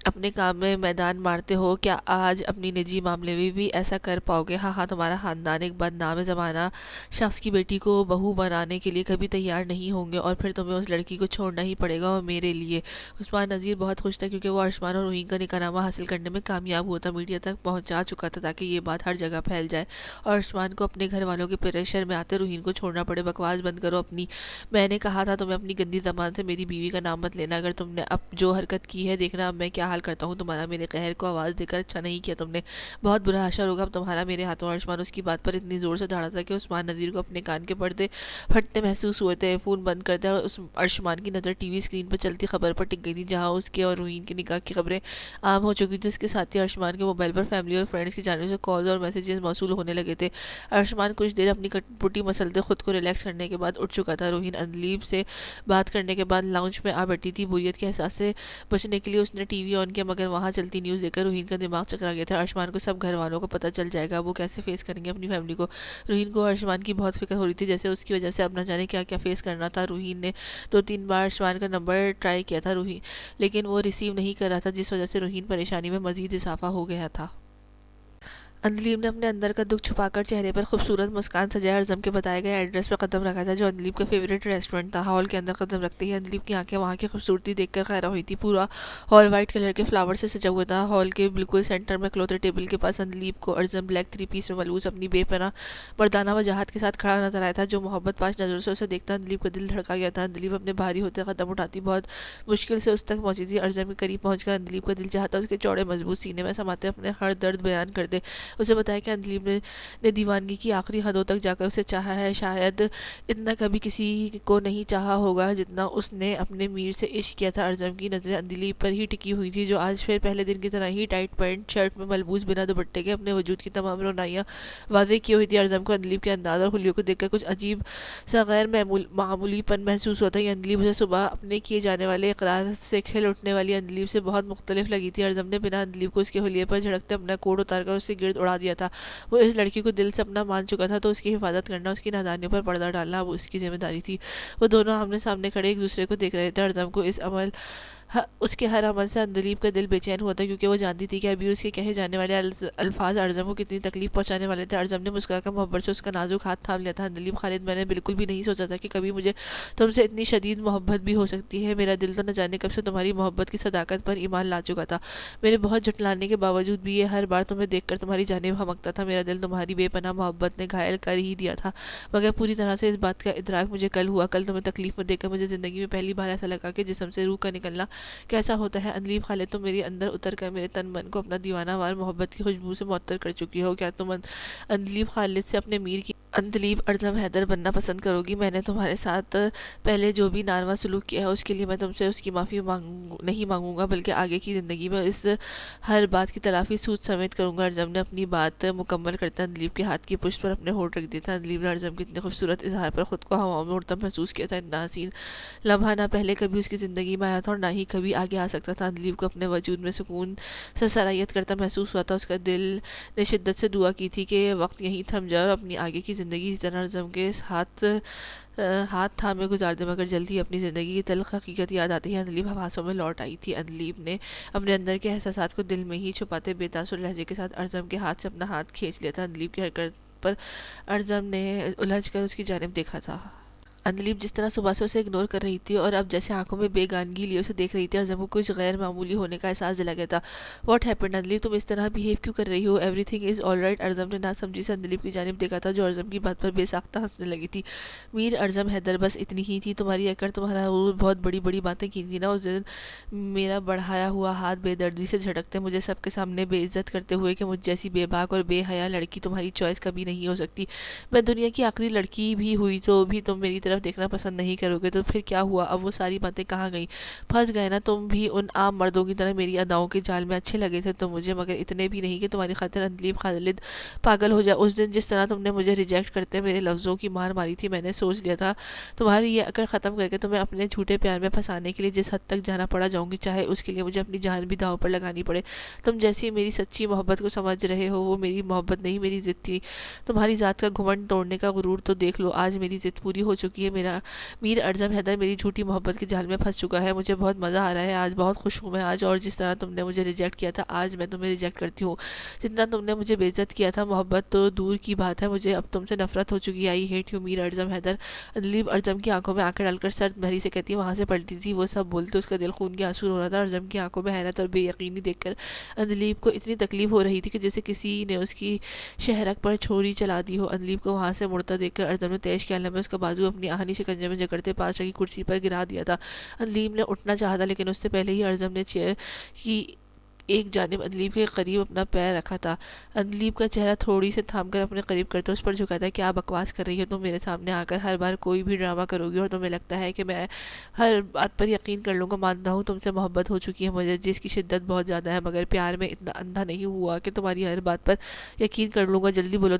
अपने काम में मैदान मारते हो, क्या आज अपनी निजी मामले में भी ऐसा कर पाओगे? हाँ हाँ, तुम्हारा खानदान एक बदनाम ज़माना शख्स की बेटी को बहू बनाने के लिए कभी तैयार नहीं होंगे और फिर तुम्हें उस लड़की को छोड़ना ही पड़ेगा। और मेरे लिए उस्मान नज़ीर बहुत खुश था क्योंकि वो अरशमान और रोहिन का निकाहनामा हासिल करने में कामयाब हुआ था, मीडिया तक पहुँचा चुका था ताकि ये बात हर जगह फैल जाए और अरशमान को अपने घर वालों के प्रेशर में आते रोहिन को छोड़ना पड़े। बकवास बंद करो अपनी। मैंने कहा था तुम्हें अपनी गंदी ज़बान से मेरी बीवी का नाम मत लेना। अगर तुमने अब जो हरकत की है देखना अब मैं क्या हाल करता हूँ तुम्हारा। मेरे कहर को आवाज़ देकर अच्छा नहीं किया तुमने, बहुत बुरा असर होगा अब तुम्हारा मेरे हाथों। अरशमान उसकी बात पर इतनी ज़ोर से दौड़ा था कि उस्मान नज़ीर को अपने कान के पर्दे फटते महसूस हुए थे। फ़ोन बंद कर दिया और उस अरशमान की नज़र टीवी स्क्रीन पर चलती खबर पर टिक गई थी जहाँ उसके और रोहीन के निकाह की खबरें आम हो चुकी थी। उसके साथ ही अरशमान के मोबाइल पर फैमिली और फ्रेंड्स की जानिब से कॉल्स और मैसेजेस मौसूल होने लगे थे। अरशमान कुछ देर अपनी कटपुटी मसलते खुद को रिलैक्स करने के बाद उठ चुका था। रोहीन अंदलीब से बात करने के बाद लाउंज में आ बैठी थी। बोरियत के एहसास से बचने के लिए उसने टीवी ऑन किया मगर वहाँ चलती न्यूज़ देखकर रोहीन का दिमाग चकरा गया था। अरशमान को सब घर वालों को पता चल जाएगा, वो कैसे फेस करेंगे अपनी फैमिली को। रोहीन को अरशमान की बहुत फिक्र हो रही थी, जैसे उसकी वजह से अब न जाने क्या क्या फेस करना था। रोहीन ने 2-3 बार अरशमान का नंबर ट्राई किया था रोहीन, लेकिन वो रिसीव नहीं कर रहा था, जिस वजह से रोहीन परेशानी में मजीद इजाफा हो गया था। अंदलीब ने अपने अंदर का दुख छुपाकर चेहरे पर खूबसूरत मुस्कान सजाए अज़म के बताए गए एड्रेस पर कदम रखा था जो अंदलीब का फेवरेट रेस्टोरेंट था। हॉल के अंदर कदम रखते ही अंदलीब की आंखें वहाँ की खूबसूरती देखकर खैरा हुई थी। पूरा हॉल वाइट कलर के फ्लावर से सजा हुआ था। हॉल के बिल्कुल सेंटर में क्लोथर टेबल के पास अंदलीब को अज़म ब्लैक 3 पीस में मलबूस अपनी बेपनाह मर्दाना वजाहत के साथ खड़ा नजर आया था। जो मोहब्बत पाँच नज़रों से उसे देखता अंदलीब का दिल धड़का गया था। अंदलीब अपने भारी होते कदम उठाती बहुत मुश्किल से उस तक पहुंची थी। अज़म के करीब पहुंचकर अंदलीब का दिल चाहता उसके चौड़े मजबूत सीने में समाते अपने हर दर्द बयान कर दे। उसे बताया कि अंदलीब ने दीवानगी की आखिरी हदों तक जाकर उसे चाहा है। शायद इतना कभी किसी को नहीं चाहा होगा जितना उसने अपने मीर से इश्क किया था। अरज़म की नज़रें अंदलीब पर ही टिकी हुई थी जो आज फिर पहले दिन की तरह ही टाइट पैंट शर्ट में मलबूस बिना दुपट्टे के अपने वजूद की तमाम रोनाइयाँ वाज़ेह की हुई थी। अरज़म को अंदलीब के अंदाज और हुलियों को देखकर कुछ अजीब सा गैर मामूलीपन महसूस होता ही अंदलीब उसे सुबह अपने किए जाने वाले इकरार से खिल उठने वाली अंदलीब से बहुत मुख्तलिफ लगी थी। अरज़म ने बिना अंदलीब को उसके हुलिये पर झड़कते अपना कोट उतारकर उससे गिर्द उड़ा दिया था। वो इस लड़की को दिल से अपना मान चुका था तो उसकी हिफाजत करना, उसकी नादानियों पर पर्दा डालना अब उसकी जिम्मेदारी थी। वो दोनों आमने सामने खड़े एक दूसरे को देख रहे थे। अरज़म को इस उसके हर अमल से अंदलीब का दिल बेचैन हुआ था क्योंकि वो जानती थी कि अभी उसके कहे जाने वाले अल्फाज अरज़म को कितनी तकलीफ पहुंचाने वाले थे। अरज़म ने मुस्कुराकर मोहब्बत से उसका नाजुक हाथ थाम लिया था। अंदलीब खालिद, मैंने बिल्कुल भी नहीं सोचा था कि कभी मुझे तुमसे इतनी शदीद मोहब्बत भी हो सकती है। मेरा दिल तो न जाने कब से तुम्हारी मोहब्बत की सदाकत पर ईमान ला चुका था। मेरे बहुत झुटलाने के बावजूद भी ये हर बार तुम्हें देखकर तुम्हारी जानिब हमकता था। मेरा दिल तुम्हारी बेपनाह मोहब्बत ने घायल कर ही दिया था मगर पूरी तरह से इस बात का इदराक मुझे कल हुआ। कल तुम्हें तकलीफ में देखकर मुझे ज़िंदगी में पहली बार ऐसा लगा कि जिस्म से रूह का निकलना कैसा होता है। अंदलीब खालिद, तुम मेरे अंदर उतर कर मेरे तन मन को अपना दीवाना वार मोहब्बत की खुशबू से मुअत्तर कर चुकी हो। क्या तुम अंदलीब खालिद से अपने मीर की अंदलीब अरज़म हैदर बनना पसंद करोगी? मैंने तुम्हारे साथ पहले जो भी नारवा सलूक किया है उसके लिए मैं तुमसे उसकी माफ़ी नहीं मांगूंगा बल्कि आगे की ज़िंदगी में इस हर बात की तलाफ़ी सूद समेत करूंगा। अरज़म ने अपनी बात मुकम्मल करते अंदलीब के हाथ की पुष्ट पर अपने होठ रख दिया था। अंदलीब ने अरज़म के इतने खूबसूरत इजहार पर खुद को हवाओं में उड़ता महसूस किया था। इतना हसीन लम्हा ना पहले कभी उसकी ज़िंदगी में आया था और ना ही कभी आगे आ सकता था। अंदलीब को अपने वजूद में सुकून से सरायत करता महसूस हुआ था। उसका दिल ने शिद्दत से दुआ की थी कि वक्त यहीं थम जाए और अपनी आगे की ज़िंदगी इस तरह अरज़म के हाथ थामे गुजार दे। मगर जल्द ही अपनी ज़िंदगी की तल्ख हकीकत याद आती ही अंदलीब हवासों में लौट आई थी। अंदलीब ने अपने अंदर के एहसासात को दिल में ही छुपाते बेतासुर लहजे के साथ अरज़म के हाथ से अपना हाथ खींच लिया था। अंदलीब की हरकत पर अरज़म ने उलझ कर उसकी जानिब देखा था। अंदलीब जिस तरह सुबह से उसे इग्नोर कर रही थी और अब जैसे आंखों में बेगानगी लिए उसे देख रही थी, अरज़म को कुछ गैर मामूली होने का एहसास दिला गया था। व्हाट हैपेंड अंदलीब, तुम इस तरह बिहेव क्यों कर रही हो? Everything is all right? Arzam ने ना समझी से अंदलीब की जानिब देखा था जो अरज़म की बात पर बेसाख्ता हंसने लगी थी। मीर अरज़म हैदर, बस इतनी ही थी तुम्हारी अकड़? तुम्हारा वो बहुत बड़ी बड़ी बातें की थी ना उस दिन। मेरा बढ़ाया हुआ हाथ बेदर्दी से झटकते मुझे सबके सामने बेइज्जत करते हुए कि मुझ जैसी बेबाक और बेहया लड़की तुम्हारी चॉइस कभी नहीं हो सकती। मैं दुनिया की आखिरी लड़की भी हुई तो भी तुम मेरी तरफ देखना पसंद नहीं करोगे तो फिर क्या हुआ? अब वो सारी बातें कहाँ गई? फंस गए ना तुम भी उन आम मर्दों की तरह मेरी अदाओं के जाल में। अच्छे लगे थे तो मुझे, मगर इतने भी नहीं कि तुम्हारी खातिर अंदलीब खालिद पागल हो जाए। उस दिन जिस तरह तुमने मुझे रिजेक्ट करते मेरे लफ्ज़ों की मार मारी थी, मैंने सोच लिया था तुम्हारी ये अकड़ ख़त्म करके तुम्हें अपने झूठे प्यार में फंसाने के लिए जिस हद तक जाना पड़ा जाऊँगी, चाहे उसके लिए मुझे अपनी जान भी दांव पर लगानी पड़े। तुम जैसी मेरी सच्ची मोहब्बत को समझ रहे हो वो मेरी मोहब्बत नहीं, मेरी ज़िद थी। तुम्हारी ज़ात का घुमंड तोड़ने का गुरूर तो देख लो, आज मेरी ज़िद पूरी हो चुकी ये मेरा मीर अर्ज़म हैदर मेरी झूठी मोहब्बत के जाल में फंस चुका है। मुझे बहुत मज़ा आ रहा है आज, बहुत खुश हूँ मैं आज, और जिस तरह तुमने मुझे रिजेक्ट किया था आज मैं तुम्हें रिजेक्ट करती हूँ। जितना तुमने मुझे बेइज्जत किया था मोहब्बत तो दूर की बात है, मुझे अब तुमसे नफरत हो चुकी है। I hate you Mir Arzam Haider. Adleeb Arzam की आंखों में आंखें डालकर सर भरी से कहती है, वहाँ से पलटी थी। वो सब बोलते उसका दिल खून के आंसू हो रहा था। अर्ज़म की आंखों में हैरत और बेयकीनी देखकर अदलीब को इतनी तकलीफ हो रही थी कि जैसे किसी ने उसकी शहरक पर छोरी चला दी हो। अदलीब को वहाँ से मुड़ता देखकर अर्ज़म ने तेज ख्याल में उसका बाजू अपनी आहनी शिकंजे में जकड़ते पास रखी कुर्सी पर गिरा दिया था। अदलीब ने उठना चाहा था लेकिन उससे पहले ही अर्ज़म ने चेयर की एक जानिब अदलीब के करीब अपना पैर रखा था। अदलीब का चेहरा थोड़ी से थाम कर अपने करीब करते उस पर झुका था। क्या बकवास कर रही हो तुम मेरे सामने आकर, हर बार कोई भी ड्रामा करोगी और तुम्हें लगता है कि मैं हर बात पर यकीन कर लूँगा। मानता हूँ तुमसे मोहब्बत हो चुकी है मुझे, जिसकी शिद्दत बहुत ज़्यादा है, मगर प्यार में इतना अंधा नहीं हुआ कि तुम्हारी हर बात पर यकीन कर लूँगा। जल्दी बोलो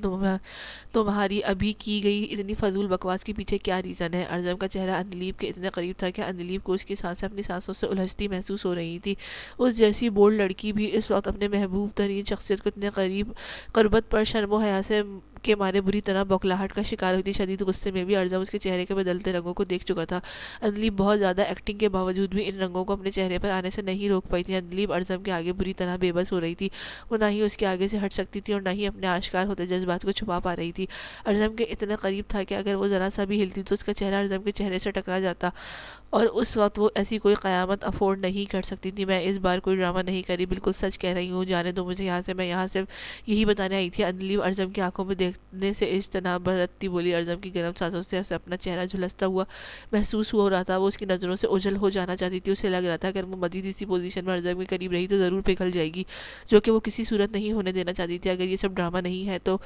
तुम्हारी अभी की गई इतनी फजूल बकवास के पीछे क्या रीज़न है। अर्ज़म का चेहरा अदलीब के इतने करीब था कि अदलीब को उसकी सांसें अपनी सांसों से उलझती महसूस हो रही थी। उस जैसी बोल्ड लड़की भी इस वक्त अपने महबूब तरीन शख्सियत को इतने करीब करबत पर शर्मो हया से के मारे बुरी तरह बौखलाहट का शिकार हुई थी। शदीद गुस्से में भी अर्ज़म उसके चेहरे के बदलते रंगों को देख चुका था। अदलीब बहुत ज़्यादा एक्टिंग के बावजूद भी इन रंगों को अपने चेहरे पर आने से नहीं रोक पाई थी। अदलीब अर्ज़म के आगे बुरी तरह बेबस हो रही थी। वो ना ही उसके आगे से हट सकती थी और ना ही अपने आश्कार होते जज्बात को छुपा पा रही थी। अर्ज़म के इतना करीब था कि अगर वो ज़रा सा भी हिलती तो उसका चेहरा अर्ज़म के चेहरे से टकरा जाता और उस वक्त वो ऐसी कोई क़यामत अफोर्ड नहीं कर सकती थी। मैं इस बार कोई ड्रामा नहीं करी, बिल्कुल सच कह रही हूँ, जाने दो मुझे यहाँ से, मैं यहाँ सिर्फ यही बताने आई थी। अदलीब अर्ज़म की आंखों में देखने से इज्तनाब बरतती बोली। अर्ज़म की गर्म सांसों से उसे अपना चेहरा झुलसता हुआ महसूस हो रहा था। वो उसकी नज़रों से ओझल हो जाना चाहती थी। उसे लग रहा था अगर वो मज़ीद इसी पोजीशन में अर्ज़म के करीब रही तो ज़रूर पिघल जाएगी, जो कि वो किसी सूरत नहीं होने देना चाहती थी। अगर ये सब ड्रामा नहीं है तो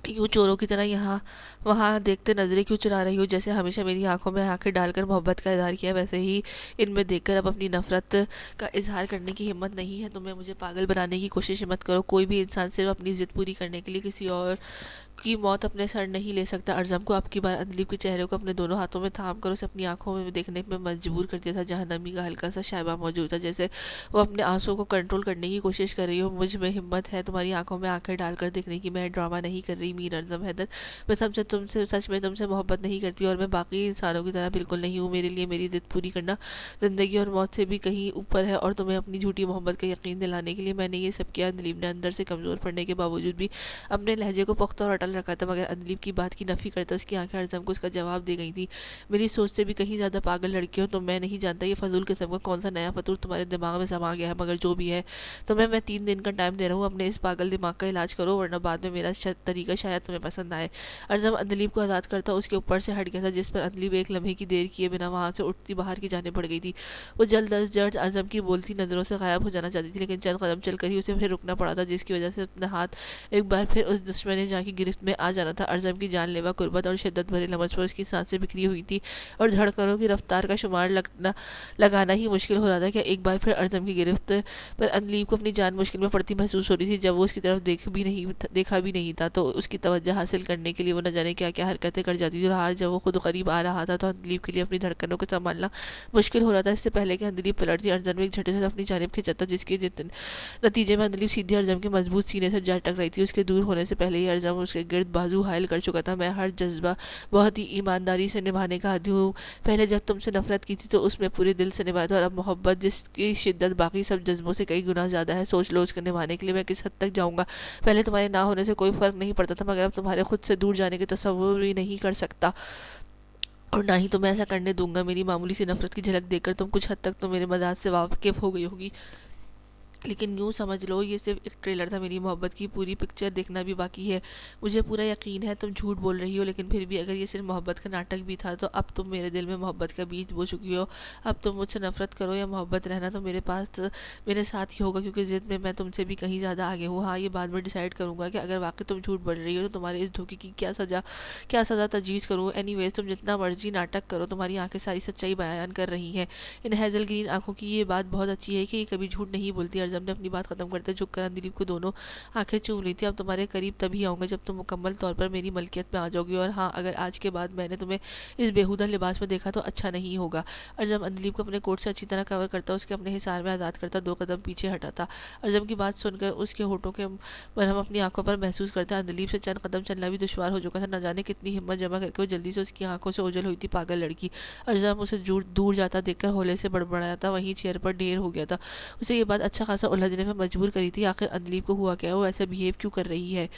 यूँ चोरों की तरह यहाँ वहाँ देखते नजरें क्यों चुरा रही हो। जैसे हमेशा मेरी आंखों में आंखें डालकर मोहब्बत का इजहार किया, वैसे ही इनमें देखकर अब अपनी नफरत का इजहार करने की हिम्मत नहीं है। तुम्हें मुझे पागल बनाने की कोशिश मत करो। कोई भी इंसान सिर्फ अपनी जिद पूरी करने के लिए किसी और की मौत अपने सर नहीं ले सकता। अर्ज़म को अब की बार अदलीब के चेहरे को अपने दोनों हाथों में थाम कर उसे अपनी आंखों में देखने में मजबूर कर दिया था, जहाँ नमी का हल्का सा शायबा मौजूद था, जैसे वो अपने आंसुओं को कंट्रोल करने की कोशिश कर रही हो। मुझ में हिम्मत है तुम्हारी आंखों में आंखें डालकर देखने की, मैं ड्रामा नहीं कर रही मीर अर्ज़म हैदर। मैं तुमसे सच में तुमसे मोहब्बत नहीं करती और मैं बाकी इंसानों की तरह बिल्कुल नहीं हूँ। मेरे लिए मेरी जिद पूरी करना ज़िंदगी और मौत से भी कहीं ऊपर है और तुम्हें अपनी झूठी मोहब्बत का यकीन दिलाने के लिए मैंने ये सब किया। अदलीब ने अंदर से कमज़ोर पड़ने के बावजूद भी अपने लहजे को पुख्ता और अटल रखा था, मगर अदलीब की बात की नफ़ी करता उसकी आंखें अर्ज़म को उसका जवाब दे गई थी। मेरी सोच से भी कहीं ज़्यादा पागल लड़की हो तो मैं नहीं जानता ये फजूल किस्म का कौन सा नया फतूर तुम्हारे दिमाग में समा गया है, मगर जो भी है तुम्हें मैं 3 दिन का टाइम दे रहा हूँ। अपने इस पागल दिमाग का इलाज करो, वरना बाद में मेरा तरीका शायद तुम्हें पसंद आए। अर्ज़म अदलीब को आज़ाद करता उसके ऊपर से हट गया था, जिस पर अदलीब एक लम्हे की देर किए बिना वहाँ से उठती बाहर की जाने पड़ गई थी। वो जल्द अज जल्द अर्ज़म की बोलती नज़रों से गायब हो जाना चाहती थी, लेकिन चंद कदम चलकर ही उसे फिर रुकना पड़ा था, जिसकी वजह से अपना हाथ एक बार फिर उस दुश्मन जहाँ की गिरफ्त में आ जाना था। अर्ज़म की जानलेवा कुर्बत और शिद्दत भरे लमस पर उसकी सांसें बिखरी हुई थी और धड़कनों की रफ्तार का शुमार लगाना ही मुश्किल हो रहा था कि एक बार फिर अर्ज़म की गिरफ्त पर अदलीब को अपनी जान मुश्किल में पड़ती महसूस हो रही थी। जब वो उसकी तरफ देखा भी नहीं था तो उसकी तवज्जो हासिल करने के लिए वो न जाने क्या क्या हरकतें कर जाती थी, और हाल जब वो खुद करीब आ रहा था तो अदलीब के लिए अपनी धड़कनों को संभालना मुश्किल हो रहा था। इससे पहले कि अदलीब पलटती अर्ज़म में एक झटके से अपनी जानिब खिंचाता, जिसके नतीजे में अदलीब सीधे अर्ज़म के मजबूत सीने से जा टक रही थी। उसके दूर होने से पहले ही अर्ज़म उसके गिर्द बाजू हायल कर चुका था। मैं हर जज्बा बहुत ही ईमानदारी से निभाने का आदी हूँ। पहले जब तुमसे नफरत की थी तो उसमें पूरे दिल से निभाया था, और अब मोहब्बत जिसकी शिद्दत बाकी सब जज्बों से कई गुना ज़्यादा है। सोच लो उसको निभाने के लिए मैं किस हद तक जाऊँगा। पहले तुम्हारे ना होने से कोई फ़र्क नहीं पड़ता था, मगर अब तुम्हारे खुद से दूर जाने के तसव्वुर भी नहीं कर सकता और ना ही तुम्हें ऐसा करने दूंगा। मेरी मामूली सी नफरत की झलक देखकर तुम कुछ हद तक तो मेरे मजाज से वाकिफ हो गई होगी, लेकिन यूँ समझ लो ये सिर्फ एक ट्रेलर था, मेरी मोहब्बत की पूरी पिक्चर देखना भी बाकी है। मुझे पूरा यकीन है तुम झूठ बोल रही हो, लेकिन फिर भी अगर ये सिर्फ मोहब्बत का नाटक भी था तो अब तुम मेरे दिल में मोहब्बत का बीज बो चुकी हो। अब तुम मुझसे नफरत करो या मोहब्बत रहना तो मेरे पास मेरे साथ ही होगा, क्योंकि ज़िद में मैं तुमसे भी कहीं ज़्यादा आगे हूँ। हाँ, ये बाद में डिसाइड करूँगा कि अगर वाकई तुम झूठ बोल रही हो तो तुम्हारे इस धोखे की क्या सज़ा तजवीज़ करूँ। एनीवेज तुम जितना मर्जी नाटक करो, तुम्हारी आंखें सारी सच्चाई बयान कर रही हैं। इन हैज़ल ग्रीन आंखों की ये बात बहुत अच्छी है कि ये कभी झूठ नहीं बोलती। अर्ज़म ने अपनी बात ख़त्म करते झुककर अंजलि को दोनों आंखें चूम ली थी। अब तुम्हारे करीब तभी आऊँगा जब तुम मुकम्मल तौर पर मेरी मलकियत में आ जाओगी, और हाँ, अगर आज के बाद मैंने तुम्हें इस बेहुदा लिबास में देखा तो अच्छा नहीं होगा। अर्ज़म अंजलि को अपने कोट से अच्छी तरह कवर करता, उसके अपने हिसार में आज़ाद करता, 2 कदम पीछे हटाता। अर्ज़म की बात सुनकर उसके होठों के मरहम अपनी आंखों पर महसूस करता। अंजलि से चंद कदम चलना भी दुश्वार हो चुका था। न जाने कितनी हिम्मत जमा करके वो जल्दी से उसकी आंखों से ओझल हुई थी पागल लड़की। अर्ज़म उसे दूर जाता देखकर हौले से बड़बड़ाया था, वहीं चेयर पर ढेर हो गया था। उसे ये बात अच्छा खासा उलझने में मजबूर करी थी। आखिर अंजलि को हुआ क्या? वो ऐसा बिहेव क्यों कर रही है?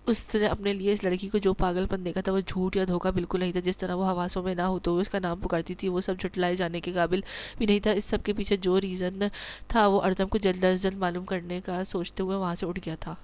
उसने अपने लिए इस लड़की को जो पागलपन देखा था वो झूठ या धोखा बिल्कुल नहीं था। जिस तरह वो हवासों में ना होते हुए उसका नाम पुकारती थी वो सब झुटलाए जाने के काबिल भी नहीं था। इस सब के पीछे जो रीज़न था वो अर्ज़म को जल्द अज जल्द मालूम करने का सोचते हुए वहाँ से उठ गया था।